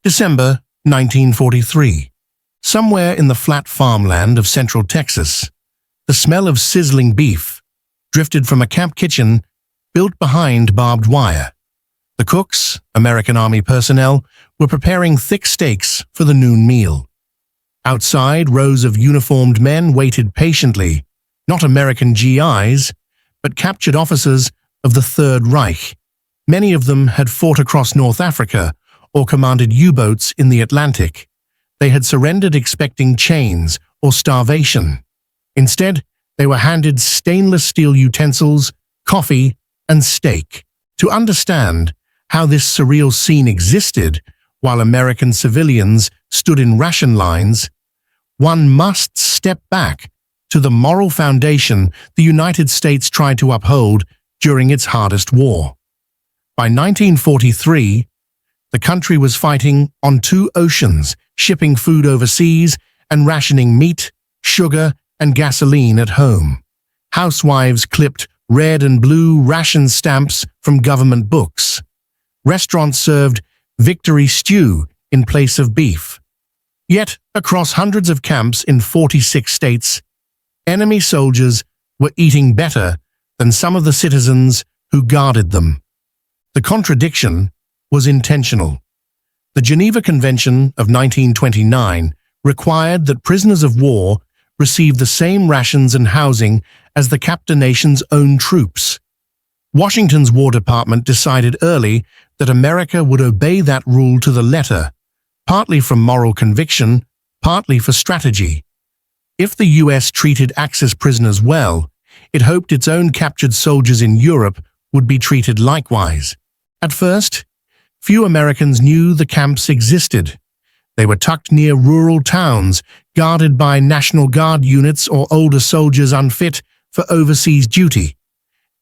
December 1943. Somewhere in the flat farmland of central Texas, the smell of sizzling beef drifted from a camp kitchen built behind barbed wire. The cooks, American Army personnel, were preparing thick steaks for the noon meal. Outside, rows of uniformed men waited patiently, not American GIs, but captured officers of the Third Reich. Many of them had fought across North Africa or commanded U-boats in the Atlantic. They had surrendered expecting chains or starvation. Instead, they were handed stainless steel utensils, coffee, and steak. To understand how this surreal scene existed while American civilians stood in ration lines, one must step back to the moral foundation the United States tried to uphold during its hardest war. By 1943, the country was fighting on two oceans, shipping food overseas and rationing meat, sugar, and gasoline at home. Housewives clipped red and blue ration stamps from government books. Restaurants served victory stew in place of beef. Yet, across hundreds of camps in 46 states, enemy soldiers were eating better than some of the citizens who guarded them. The contradiction was intentional. The Geneva Convention of 1929 required that prisoners of war receive the same rations and housing as the captor nation's own troops. Washington's War Department decided early that America would obey that rule to the letter, partly from moral conviction, partly for strategy. If the U.S. treated Axis prisoners well, it hoped its own captured soldiers in Europe would be treated likewise. At first, few Americans knew the camps existed. They were tucked near rural towns, guarded by National Guard units or older soldiers unfit for overseas duty.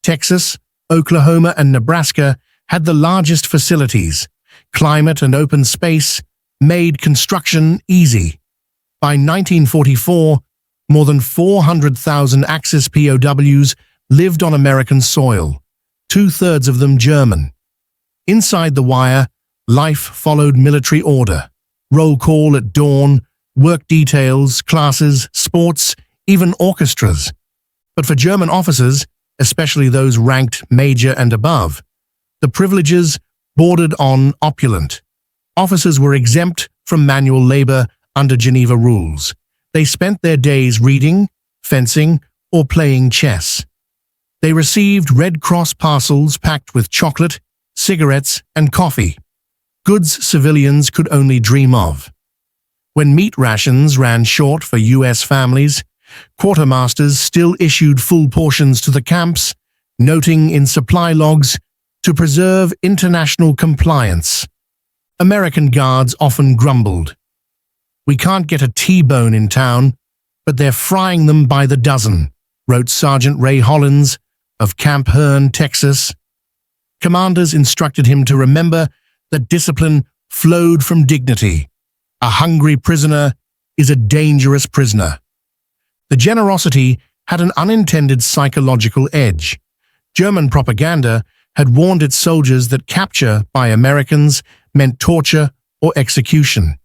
Texas, Oklahoma, and Nebraska had the largest facilities. Climate and open space made construction easy. By 1944, more than 400,000 Axis POWs lived on American soil, two-thirds of them German. Inside the wire, life followed military order. Roll call at dawn, work details, classes, sports, even orchestras. But for German officers, especially those ranked major and above, the privileges bordered on opulent. Officers were exempt from manual labor under Geneva rules. They spent their days reading, fencing, or playing chess. They received Red Cross parcels packed with chocolate, cigarettes, and coffee, goods civilians could only dream of. When meat rations ran short for U.S. families, quartermasters still issued full portions to the camps, noting in supply logs to preserve international compliance. American guards often grumbled, "We can't get a T-bone in town, but they're frying them by the dozen," wrote Sergeant Ray Hollins of Camp Hearn, Texas. Commanders instructed him to remember that discipline flowed from dignity. A hungry prisoner is a dangerous prisoner. The generosity had an unintended psychological edge. German propaganda had warned its soldiers that capture by Americans meant torture or execution.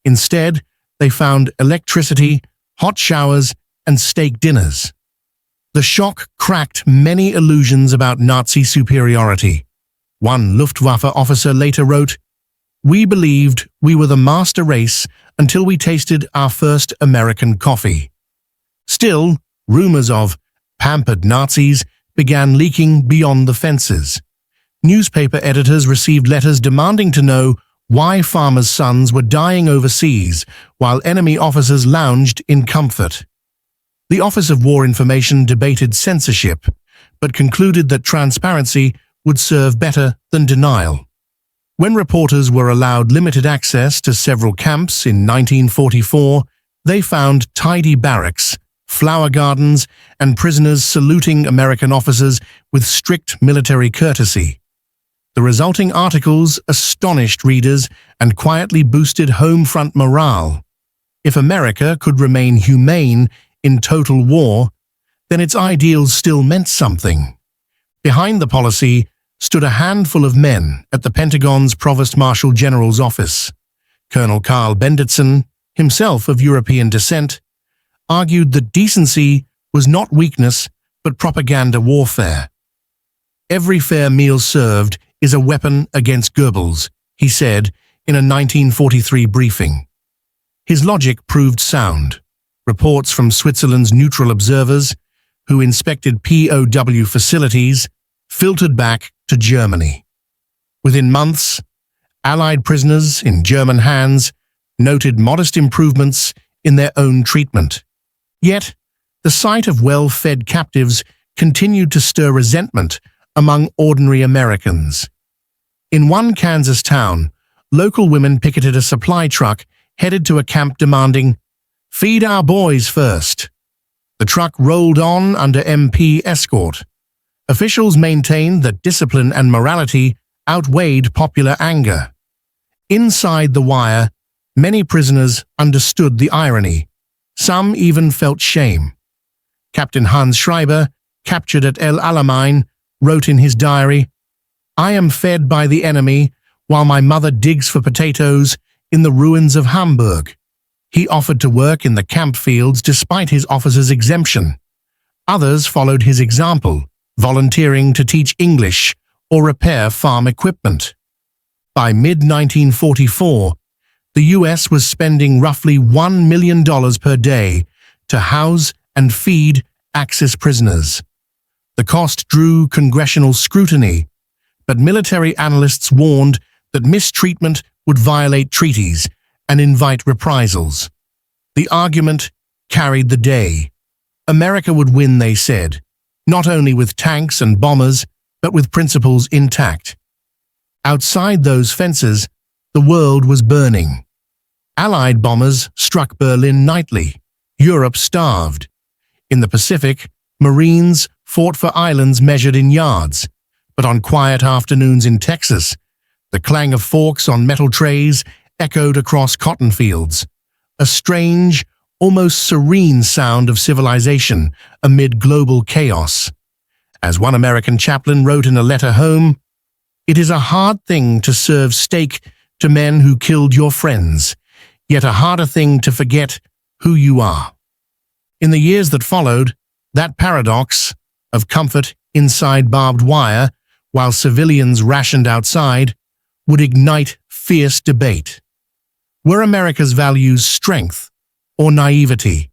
Instead, they found electricity, hot showers, and steak dinners. The shock cracked many illusions about Nazi superiority. One Luftwaffe officer later wrote, "We believed we were the master race until we tasted our first American coffee." Still, rumors of pampered Nazis began leaking beyond the fences. Newspaper editors received letters demanding to know why farmers' sons were dying overseas while enemy officers lounged in comfort. The Office of War Information debated censorship, but concluded that transparency would serve better than denial. When reporters were allowed limited access to several camps in 1944, they found tidy barracks, flower gardens, and prisoners saluting American officers with strict military courtesy. The resulting articles astonished readers and quietly boosted home front morale. If America could remain humane in total war, then its ideals still meant something. Behind the policy stood a handful of men at the Pentagon's Provost Marshal General's office. Colonel Karl Benditsen, himself of European descent, argued that decency was not weakness but propaganda warfare. "Every fair meal served is a weapon against Goebbels," he said in a 1943 briefing. His logic proved sound. Reports from Switzerland's neutral observers, who inspected POW facilities, filtered back to Germany. Within months, Allied prisoners in German hands noted modest improvements in their own treatment. Yet, the sight of well-fed captives continued to stir resentment among ordinary Americans. In one Kansas town, local women picketed a supply truck headed to a camp demanding, "Feed our boys first." The truck rolled on under MP escort. Officials maintained that discipline and morality outweighed popular anger. Inside the wire, many prisoners understood the irony. Some even felt shame. Captain Hans Schreiber, captured at El Alamein, wrote in his diary, "I am fed by the enemy while my mother digs for potatoes in the ruins of Hamburg." He offered to work in the camp fields despite his officer's exemption. Others followed his example, volunteering to teach English or repair farm equipment. By mid-1944, the US was spending roughly $1 million per day to house and feed Axis prisoners. The cost drew congressional scrutiny, but military analysts warned that mistreatment would violate treaties and invite reprisals. The argument carried the day. America would win, they said, not only with tanks and bombers, but with principles intact. Outside those fences, the world was burning. Allied bombers struck Berlin nightly. Europe starved. In the Pacific, Marines fought for islands measured in yards, but on quiet afternoons in Texas, the clang of forks on metal trays echoed across cotton fields, a strange, almost serene sound of civilization amid global chaos. As one American chaplain wrote in a letter home, "It is a hard thing to serve steak to men who killed your friends, yet a harder thing to forget who you are." In the years that followed, that paradox of comfort inside barbed wire while civilians rationed outside would ignite fierce debate. Were America's values strength or naivety?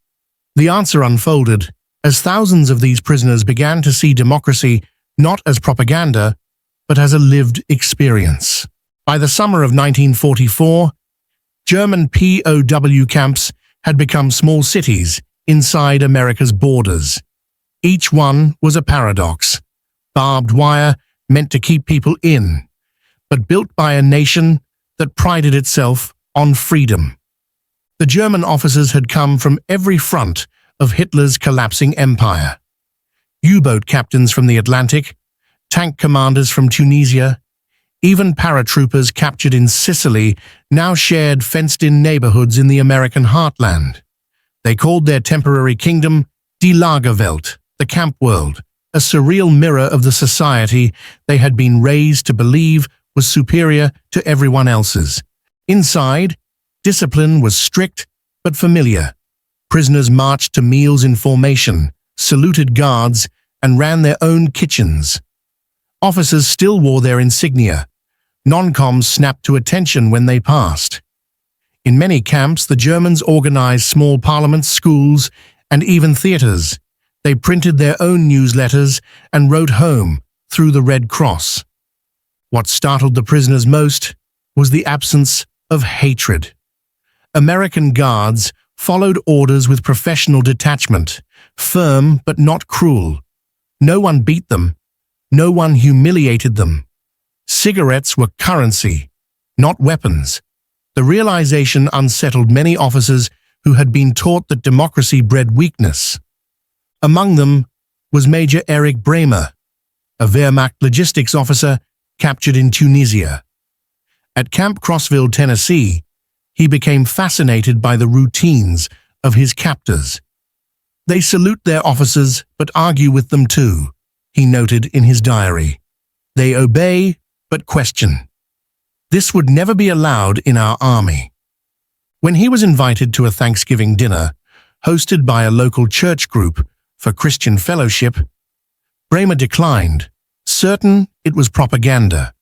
The answer unfolded as thousands of these prisoners began to see democracy not as propaganda, but as a lived experience. By the summer of 1944, German POW camps had become small cities inside America's borders. Each one was a paradox. Barbed wire meant to keep people in, but built by a nation that prided itself on freedom. The German officers had come from every front of Hitler's collapsing empire. U-boat captains from the Atlantic, tank commanders from Tunisia, even paratroopers captured in Sicily now shared fenced-in neighborhoods in the American heartland. They called their temporary kingdom Die Lagerwelt, the camp world, a surreal mirror of the society they had been raised to believe was superior to everyone else's. Inside, discipline was strict but familiar. Prisoners marched to meals in formation, saluted guards, and ran their own kitchens. Officers still wore their insignia. Non-coms snapped to attention when they passed. In many camps, the Germans organized small parliaments, schools, and even theaters. They printed their own newsletters and wrote home through the Red Cross. What startled the prisoners most was the absence of hatred. American guards followed orders with professional detachment, firm but not cruel. No one beat them. No one humiliated them. Cigarettes were currency, not weapons. The realization unsettled many officers who had been taught that democracy bred weakness. Among them was Major Erich Bremer, a Wehrmacht logistics officer captured in Tunisia. At Camp Crossville, Tennessee, he became fascinated by the routines of his captors. "They salute their officers but argue with them too," he noted in his diary. "They obey but question. This would never be allowed in our army." When he was invited to a Thanksgiving dinner, hosted by a local church group for Christian fellowship, Bremer declined, certain it was propaganda.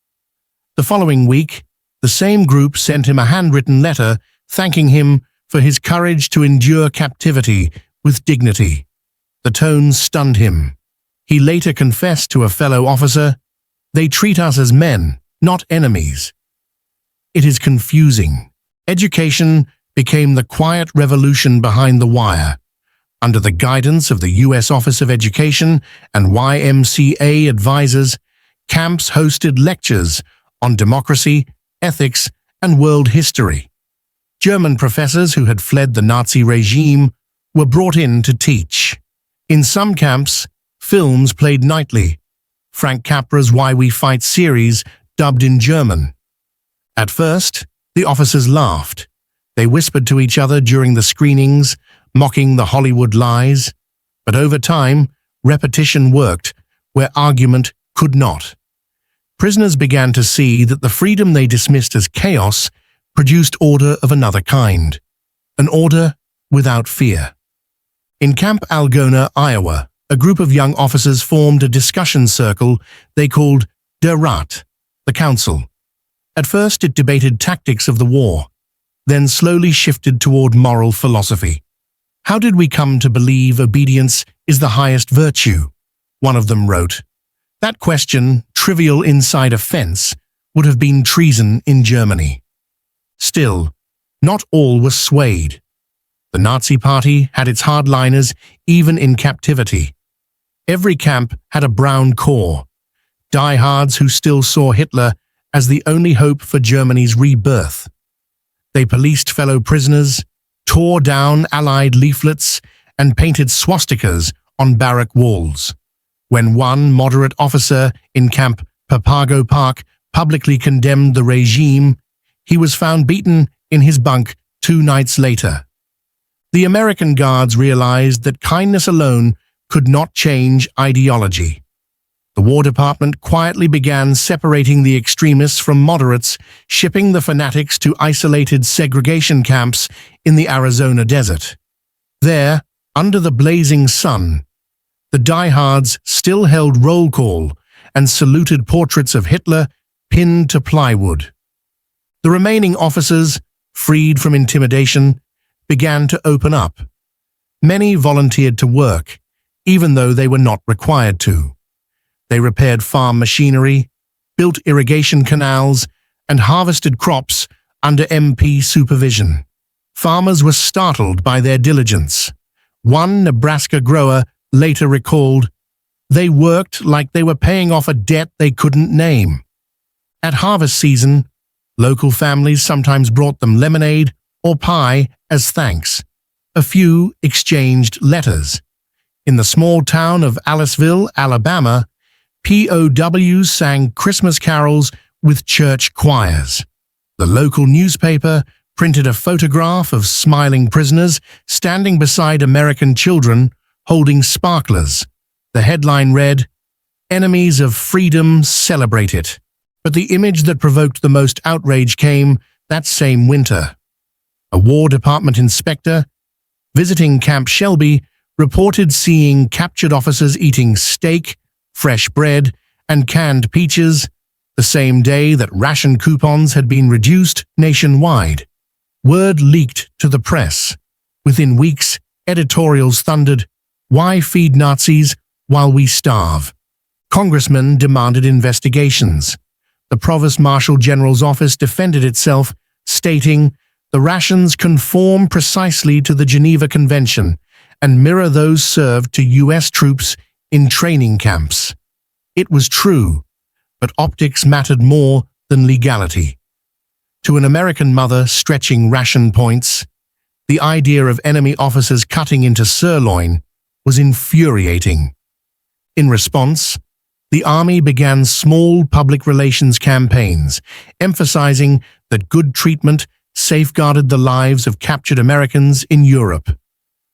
The following week, the same group sent him a handwritten letter thanking him for his courage to endure captivity with dignity. The tone stunned him. He later confessed to a fellow officer, "They treat us as men, not enemies." It is confusing. Education became the quiet revolution behind the wire. Under the guidance of the U.S. Office of Education and YMCA advisors, camps hosted lectures on democracy, ethics, and world history. German professors who had fled the Nazi regime were brought in to teach. In some camps, films played nightly. Frank Capra's Why We Fight series dubbed in German. At first, the officers laughed. They whispered to each other during the screenings, mocking the Hollywood lies. But over time, repetition worked where argument could not. Prisoners began to see that the freedom they dismissed as chaos produced order of another kind, an order without fear. In Camp Algona, Iowa, a group of young officers formed a discussion circle they called Der Rat, the Council. At first it debated tactics of the war, then slowly shifted toward moral philosophy. "How did we come to believe obedience is the highest virtue?" one of them wrote. That question, trivial inside a fence, would have been treason in Germany. Still, not all was swayed. The Nazi Party had its hardliners even in captivity. Every camp had a brown core, diehards who still saw Hitler as the only hope for Germany's rebirth. They policed fellow prisoners, tore down Allied leaflets, and painted swastikas on barrack walls. When one moderate officer in Camp Papago Park publicly condemned the regime, he was found beaten in his bunk 2 nights later. The American guards realized that kindness alone could not change ideology. The War Department quietly began separating the extremists from moderates, shipping the fanatics to isolated segregation camps in the Arizona desert. There, under the blazing sun, the diehards still held roll call and saluted portraits of Hitler pinned to plywood. The remaining officers, freed from intimidation, began to open up. Many volunteered to work, even though they were not required to. They repaired farm machinery, built irrigation canals, and harvested crops under MP supervision. Farmers were startled by their diligence. One Nebraska grower later recalled, "They worked like they were paying off a debt they couldn't name." At harvest season, local families sometimes brought them lemonade or pie as thanks. A few exchanged letters. In the small town of Aliceville, Alabama, POWs sang Christmas carols with church choirs. The local newspaper printed a photograph of smiling prisoners standing beside American children holding sparklers. The headline read, "Enemies of Freedom Celebrate It." But the image that provoked the most outrage came that same winter. A War Department inspector, visiting Camp Shelby, reported seeing captured officers eating steak, fresh bread, and canned peaches, the same day that ration coupons had been reduced nationwide. Word leaked to the press. Within weeks, editorials thundered, "Why feed Nazis while we starve?" Congressmen demanded investigations. The Provost Marshal General's office defended itself, stating, "The rations conform precisely to the Geneva Convention and mirror those served to U.S. troops in training camps." It was true, but optics mattered more than legality. To an American mother stretching ration points, the idea of enemy officers cutting into sirloin was infuriating. In response, the Army began small public relations campaigns, emphasizing that good treatment safeguarded the lives of captured Americans in Europe.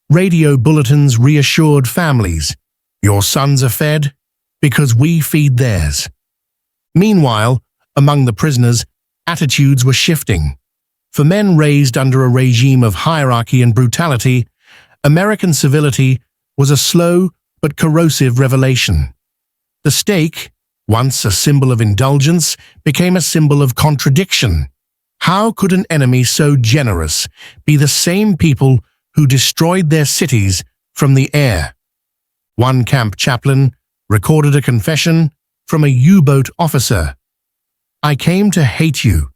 Radio bulletins reassured families, "Your sons are fed because we feed theirs." Meanwhile, among the prisoners, attitudes were shifting. For men raised under a regime of hierarchy and brutality, American civility was a slow but corrosive revelation. The steak, once a symbol of indulgence, became a symbol of contradiction. How could an enemy so generous be the same people who destroyed their cities from the air? One camp chaplain recorded a confession from a U-boat officer. "I came to hate you.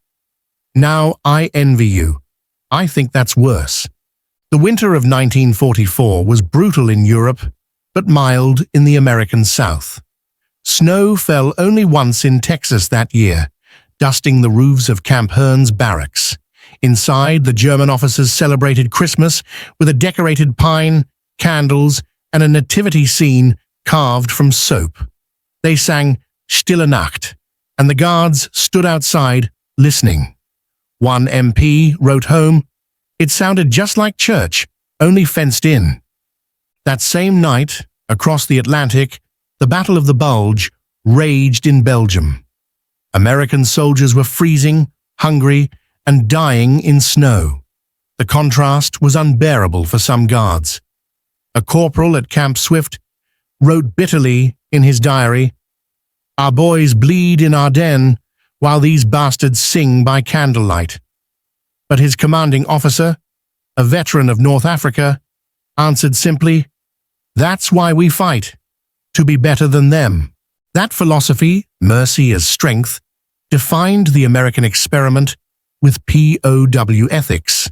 Now I envy you. I think that's worse." The winter of 1944 was brutal in Europe, but mild in the American South. Snow fell only once in Texas that year, dusting the roofs of Camp Hearn's barracks. Inside, the German officers celebrated Christmas with a decorated pine, candles, and a nativity scene carved from soap. They sang Stille Nacht, and the guards stood outside, listening. One MP wrote home, "It sounded just like church, only fenced in." That same night, across the Atlantic, the Battle of the Bulge raged in Belgium. American soldiers were freezing, hungry, and dying in snow. The contrast was unbearable for some guards. A corporal at Camp Swift wrote bitterly in his diary, "Our boys bleed in Ardennes while these bastards sing by candlelight." But his commanding officer, a veteran of North Africa, answered simply, "That's why we fight, to be better than them." That philosophy, mercy as strength, defined the American experiment with POW ethics.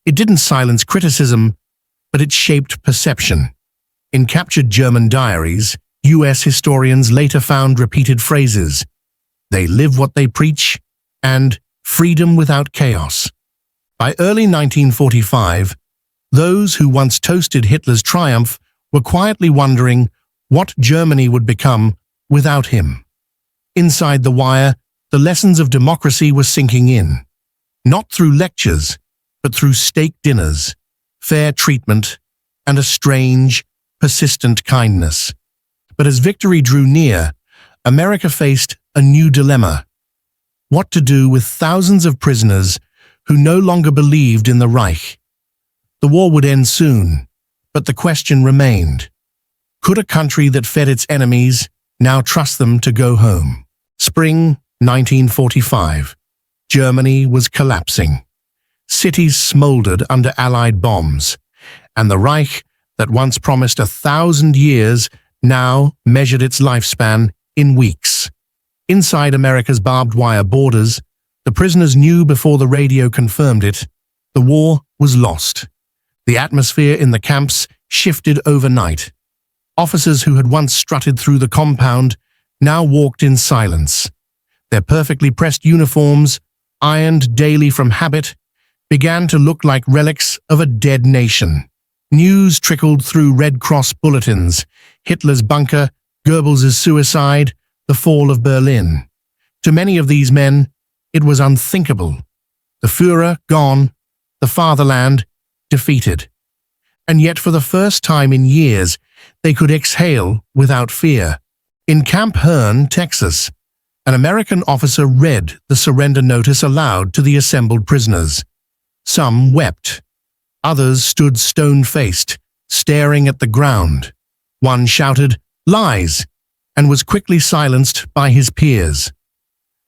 It didn't silence criticism, but it shaped perception. In captured German diaries, U.S. historians later found repeated phrases, "They live what they preach," and "freedom without chaos." By early 1945, those who once toasted Hitler's triumph were quietly wondering what Germany would become without him. Inside the wire, the lessons of democracy were sinking in, not through lectures, but through steak dinners, fair treatment, and a strange, persistent kindness. But as victory drew near, America faced a new dilemma: what to do with thousands of prisoners who no longer believed in the Reich. The war would end soon, but the question remained: could a country that fed its enemies now trust them to go home? Spring 1945. Germany was collapsing. Cities smoldered under Allied bombs, and the Reich, that once promised 1,000 years, now measured its lifespan in weeks. Inside America's barbed wire borders, the prisoners knew before the radio confirmed it: the war was lost. The atmosphere in the camps shifted overnight. Officers who had once strutted through the compound now walked in silence. Their perfectly pressed uniforms, ironed daily from habit, began to look like relics of a dead nation. News trickled through Red Cross bulletins: Hitler's bunker, Goebbels' suicide, the fall of Berlin. To many of these men, it was unthinkable. The Führer gone, the fatherland defeated. And yet for the first time in years, they could exhale without fear. In Camp Hearn, Texas, an American officer read the surrender notice aloud to the assembled prisoners. Some wept. Others stood stone-faced, staring at the ground. One shouted, "Lies!" and was quickly silenced by his peers.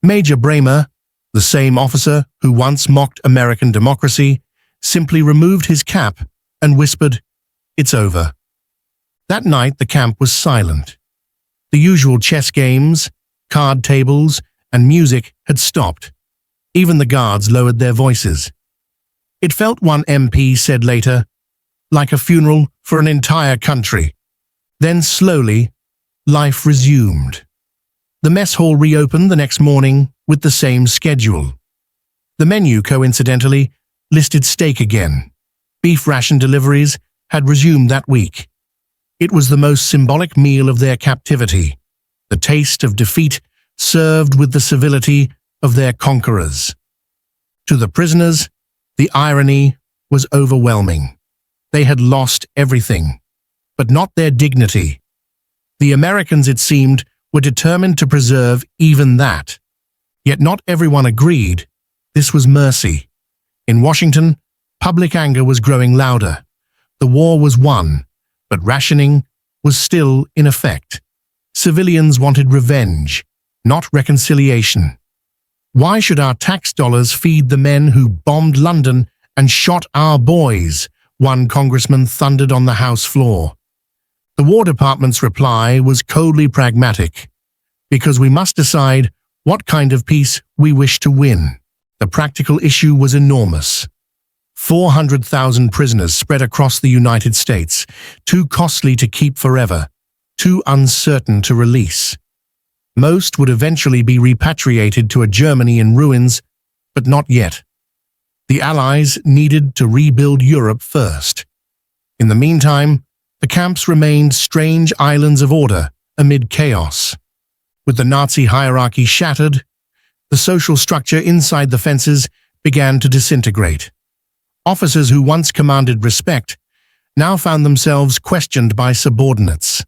Major Bramer, the same officer who once mocked American democracy, simply removed his cap and whispered, "It's over." That night the camp was silent. The usual chess games, card tables, and music had stopped. Even the guards lowered their voices. It felt, one MP said later, like a funeral for an entire country. Then slowly, life resumed. The mess hall reopened the next morning with the same schedule. The menu, coincidentally, listed steak again. Beef ration deliveries had resumed that week. It was the most symbolic meal of their captivity, the taste of defeat served with the civility of their conquerors. To the prisoners, the irony was overwhelming. They had lost everything, but not their dignity. The Americans, it seemed, were determined to preserve even that. Yet not everyone agreed. This was mercy. In Washington, public anger was growing louder. The war was won, but rationing was still in effect. Civilians wanted revenge, not reconciliation. Why should our tax dollars feed the men who bombed London and shot our boys? One congressman thundered on the House floor. The War Department's reply was coldly pragmatic, because we must decide what kind of peace we wish to win. The practical issue was enormous. 400,000 prisoners spread across the United States, too costly to keep forever, too uncertain to release. Most would eventually be repatriated to a Germany in ruins, but not yet. The Allies needed to rebuild Europe first. In the meantime, the camps remained strange islands of order amid chaos. With the Nazi hierarchy shattered, the social structure inside the fences began to disintegrate. Officers who once commanded respect now found themselves questioned by subordinates.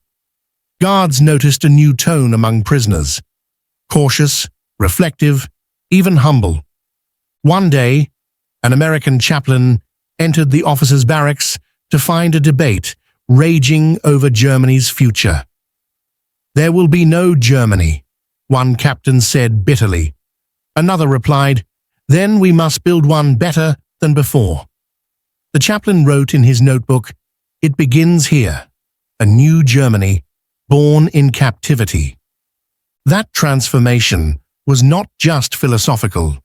Guards noticed a new tone among prisoners, cautious, reflective, even humble. One day, an American chaplain entered the officers' barracks to find a debate raging over Germany's future. "There will be no Germany," one captain said bitterly. Another replied, "Then we must build one better than before." The chaplain wrote in his notebook, "It begins here, a new Germany, born in captivity." That transformation was not just philosophical.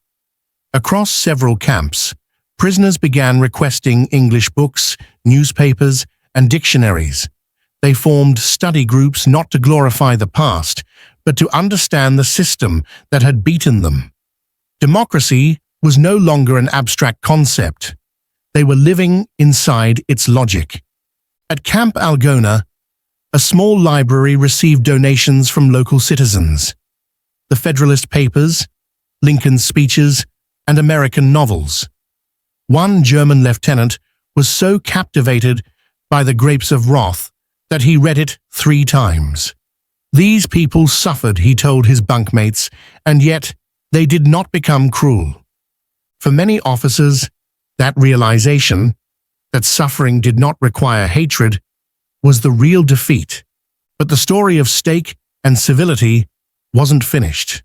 Across several camps, prisoners began requesting English books, newspapers, and dictionaries. They formed study groups not to glorify the past, but to understand the system that had beaten them. Democracy was no longer an abstract concept. They were living inside its logic. At Camp Algona, a small library received donations from local citizens. The Federalist Papers, Lincoln's speeches, and American novels. One German lieutenant was so captivated by the Grapes of Wrath that he read it 3 times. These people suffered, he told his bunkmates, and yet they did not become cruel. For many officers, that realization, that suffering did not require hatred, was the real defeat. But the story of stake and civility wasn't finished.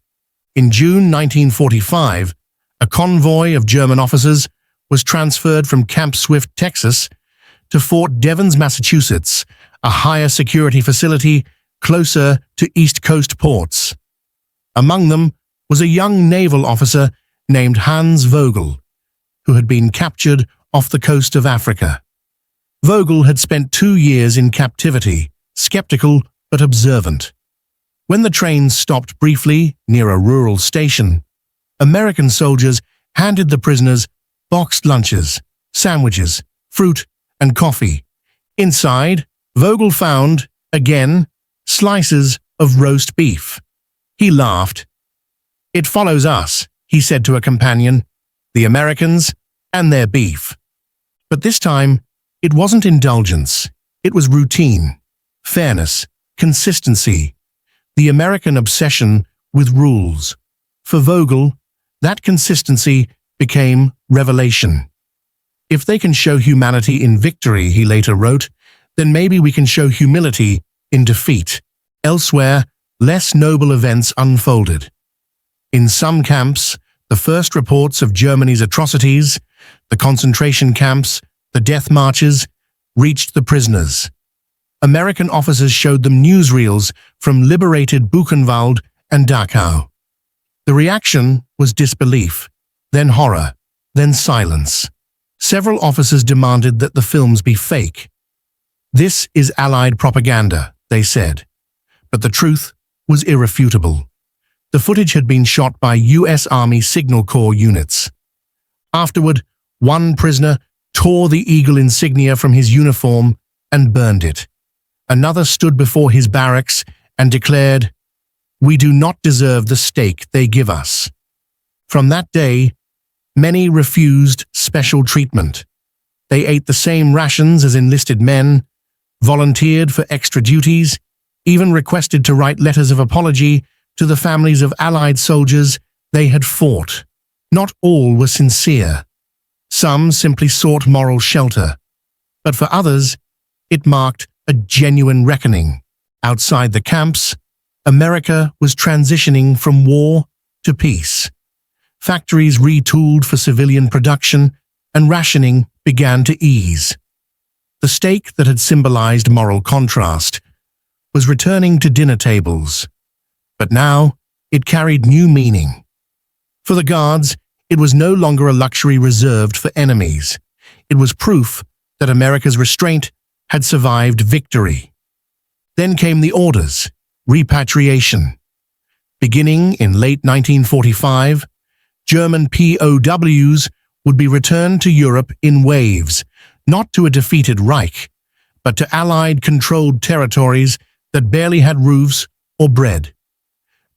In June 1945, a convoy of German officers was transferred from Camp Swift, Texas, to Fort Devens, Massachusetts, a higher security facility closer to East Coast ports. Among them was a young naval officer named Hans Vogel, who had been captured off the coast of Africa. Vogel had spent 2 years in captivity, skeptical but observant. When the trains stopped briefly near a rural station, American soldiers handed the prisoners boxed lunches, sandwiches, fruit, and coffee. Inside, Vogel found, again, slices of roast beef. He laughed. "It follows us," he said to a companion, "the Americans and their beef." But this time, it wasn't indulgence. It was routine, fairness, consistency, the American obsession with rules. For Vogel, that consistency became revelation. "If they can show humanity in victory," he later wrote, "then maybe we can show humility in defeat." Elsewhere, less noble events unfolded. In some camps, the first reports of Germany's atrocities, the concentration camps, the death marches, reached the prisoners. American officers showed them newsreels from liberated Buchenwald and Dachau. The reaction was disbelief, then horror, then silence. Several officers demanded that the films be fake. "This is Allied propaganda," they said. But the truth was irrefutable. The footage had been shot by U.S. Army Signal Corps units. Afterward, one prisoner tore the eagle insignia from his uniform and burned it. Another stood before his barracks and declared, "We do not deserve the stake they give us." From that day, many refused special treatment. They ate the same rations as enlisted men, volunteered for extra duties, even requested to write letters of apology to the families of Allied soldiers they had fought. Not all were sincere. Some simply sought moral shelter, but for others, it marked a genuine reckoning. Outside the camps, America was transitioning from war to peace. Factories retooled for civilian production, and rationing began to ease. The steak that had symbolized moral contrast was returning to dinner tables, but now it carried new meaning. For the guards, it was no longer a luxury reserved for enemies. It was proof that America's restraint had survived victory. Then came the orders, repatriation. Beginning in late 1945, German POWs would be returned to Europe in waves, not to a defeated Reich, but to Allied-controlled territories that barely had roofs or bread.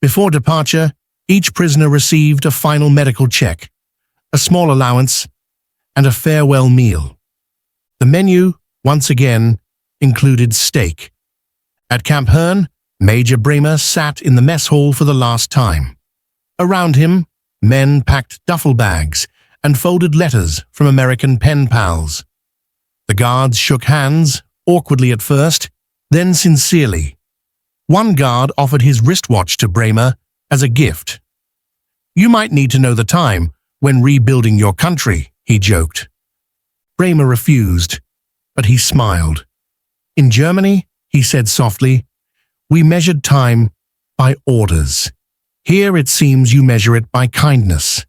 Before departure, each prisoner received a final medical check, a small allowance, and a farewell meal. The menu, once again, included steak. At Camp Herne, Major Bremer sat in the mess hall for the last time. Around him, men packed duffel bags and folded letters from American pen pals. The guards shook hands, awkwardly at first, then sincerely. One guard offered his wristwatch to Bremer as a gift. "You might need to know the time when rebuilding your country," he joked. Bremer refused, but he smiled. "In Germany," he said softly, "we measured time by orders. Here it seems you measure it by kindness."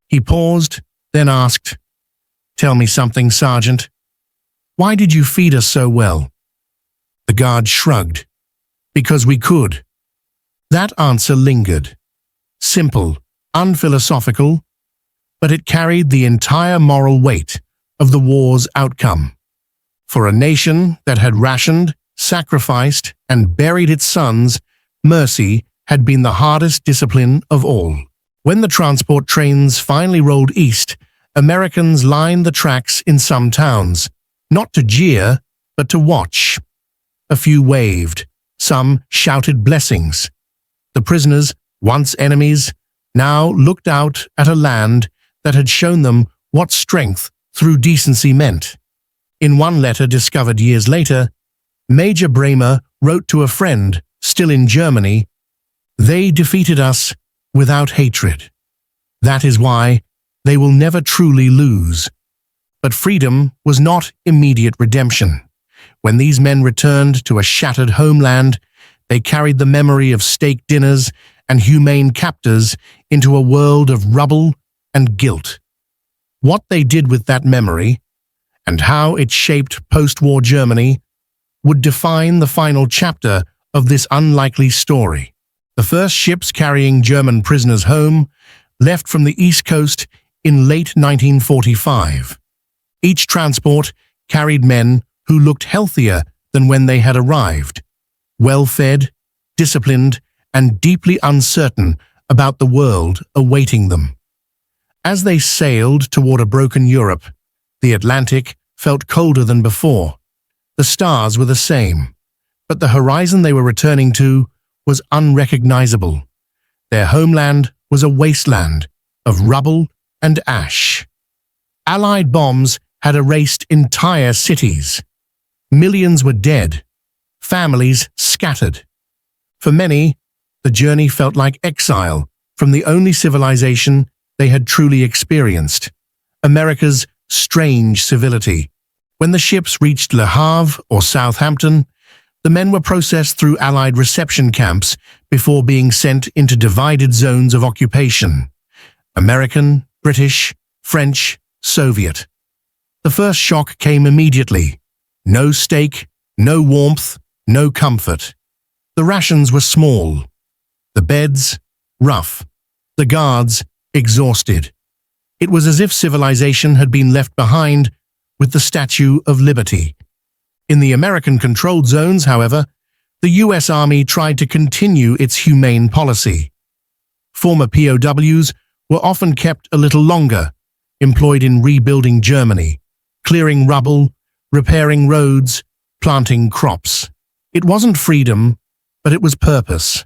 He paused, then asked, "Tell me something, Sergeant. Why did you feed us so well?" The guard shrugged. "Because we could." That answer lingered. Simple, unphilosophical, but it carried the entire moral weight of the war's outcome. For a nation that had rationed, sacrificed, and buried its sons, mercy had been the hardest discipline of all. When the transport trains finally rolled east, Americans lined the tracks in some towns, not to jeer, but to watch. A few waved, some shouted blessings. The prisoners, once enemies, now looked out at a land that had shown them what strength through decency meant. In one letter discovered years later, Major Bremer wrote to a friend, still in Germany, "They defeated us without hatred. That is why they will never truly lose." But freedom was not immediate redemption. When these men returned to a shattered homeland, they carried the memory of steak dinners and humane captors into a world of rubble and guilt. What they did with that memory, and how it shaped post-war Germany, would define the final chapter of this unlikely story. The first ships carrying German prisoners home left from the East Coast in late 1945. Each transport carried men who looked healthier than when they had arrived, well-fed, disciplined, and deeply uncertain about the world awaiting them. As they sailed toward a broken Europe, the Atlantic felt colder than before. The stars were the same, but the horizon they were returning to was unrecognizable. Their homeland was a wasteland of rubble and ash. Allied bombs had erased entire cities. Millions were dead, families scattered. For many, the journey felt like exile from the only civilization they had truly experienced, America's strange civility. When the ships reached Le Havre or Southampton, the men were processed through Allied reception camps before being sent into divided zones of occupation: American, British, French, Soviet. The first shock came immediately. No steak, no warmth, no comfort. The rations were small, the beds rough, the guards exhausted. It was as if civilization had been left behind with the Statue of Liberty. In the American-controlled zones, however, the U.S. Army tried to continue its humane policy. Former POWs were often kept a little longer, employed in rebuilding Germany, clearing rubble, repairing roads, planting crops. It wasn't freedom, but it was purpose.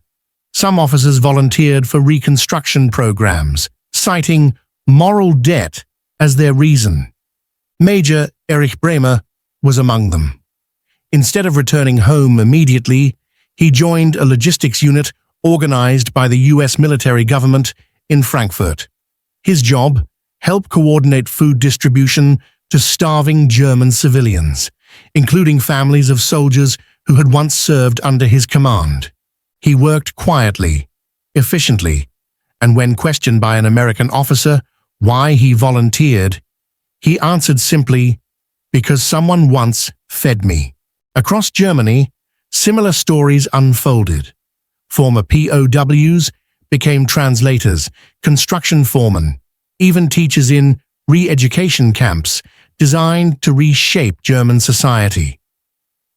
Some officers volunteered for reconstruction programs, citing moral debt as their reason. Major Erich Bremer was among them. Instead of returning home immediately, he joined a logistics unit organized by the U.S. military government in Frankfurt. His job: help coordinate food distribution to starving German civilians, including families of soldiers who had once served under his command. He worked quietly, efficiently, and when questioned by an American officer why he volunteered, he answered simply, "Because someone once fed me." Across Germany, similar stories unfolded. Former POWs became translators, construction foremen, even teachers in re-education camps designed to reshape German society.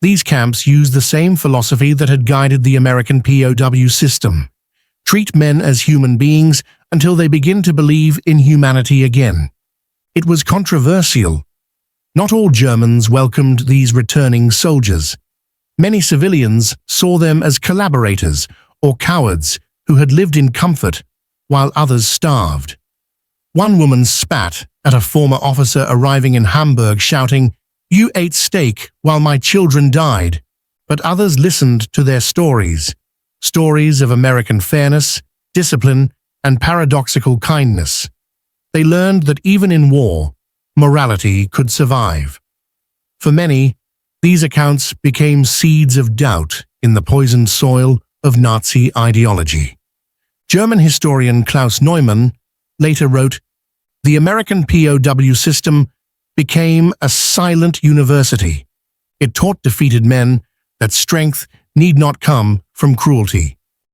These camps used the same philosophy that had guided the American POW system: treat men as human beings until they begin to believe in humanity again. It was controversial. Not all Germans welcomed these returning soldiers. Many civilians saw them as collaborators or cowards who had lived in comfort while others starved. One woman spat at a former officer arriving in Hamburg, shouting, "You ate steak while my children died." But others listened to their stories of American fairness, discipline, and paradoxical kindness. They learned that even in war, morality could survive. For many, these accounts became seeds of doubt in the poisoned soil of Nazi ideology. German historian Klaus Neumann later wrote, "The American POW system became a silent university. It taught defeated men that strength need not come from cruelty,